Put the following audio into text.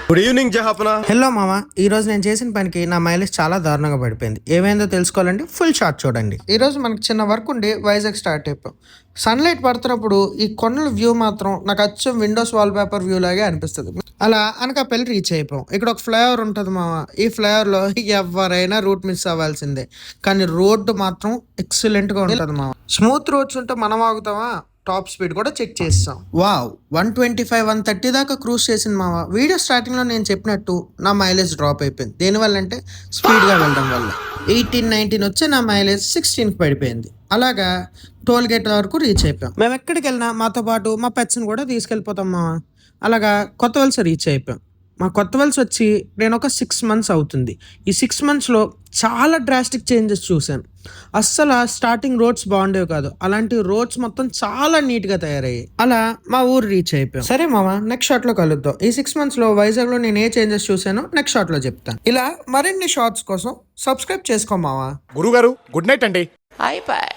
Good evening జహాపనా. Hello మామ, ఈ రోజు నేను చేసిన పనికి నా మైలేజ్ చాలా దారుణంగా పడిపోయింది. ఏమైందో తెలుసుకోవాలంటే ఫుల్ షాట్ చూడండి. ఈ రోజు మనకి చిన్న వర్క్ ఉండి వైజాగ్ స్టార్ట్ అయిపోయాం. సన్లైట్ పడుతున్నప్పుడు ఈ కొండల వ్యూ మాత్రం నాకు అచ్చం విండోస్ వాల్ పేపర్ వ్యూ లాగే అనిపిస్తుంది. అలా అనకాపల్లి రీచ్ అయిపోయాం. ఇక్కడ ఒక ఫ్లైఓవర్ ఉంటుంది మామ. ఈ ఫ్లైఓవర్ లో ఎవరైనా రూట్ మిస్ అవ్వాల్సిందే, కానీ రోడ్డు మాత్రం ఎక్సలెంట్ గా ఉంటుంది మామ. స్మూత్ రోడ్స్ ఉంటే మనం ఆగుతామా? టాప్ స్పీడ్ కూడా చెక్ చేస్తాం. వావ్, 125 130 దాకా క్రూజ్ చేసింది మామ. వీడియో స్టార్టింగ్ లో నేను చెప్పినట్టు నా మైలేజ్ డ్రాప్ అయిపోయింది. దేనివల్ల అంటే స్పీడ్ గా వెళ్ళడం వల్ల 18-19 వచ్చే నా మైలేజ్ 16కి పడిపోయింది. అలాగా టోల్ గేట్ వరకు రీచ్ అయిపోయాం. మేము ఎక్కడికి వెళ్ళినా మాతో పాటు మా పెట్స్ని కూడా తీసుకెళ్ళిపోతాం మామ. అలాగా కొత్త వలస రీచ్ అయిపోయాం. మా కొత్త వలస వచ్చి నేను ఒక 6 months అవుతుంది. ఈ 6 monthsలో చాలా డ్రాస్టిక్ చేంజెస్ చూశాను. అస్సలు స్టార్టింగ్ రోడ్స్ బాగుండేవి కాదు, అలాంటి రోడ్స్ మొత్తం చాలా నీట్గా తయారయ్యాయి. అలా మా ఊరు రీచ్ అయిపోయాం. సరే మామ, నెక్స్ట్ షాట్లో కలుద్దాం. ఈ 6 monthsలో వైజాగ్లో నేను ఏ చేంజెస్ చూసానో నెక్స్ట్ షాట్లో చెప్తాను. ఇలా మరిన్ని షార్ట్స్ కోసం సబ్స్క్రైబ్ చేసుకో మామ. గురుగారు గుడ్ నైట్ అండి. అయిపోయి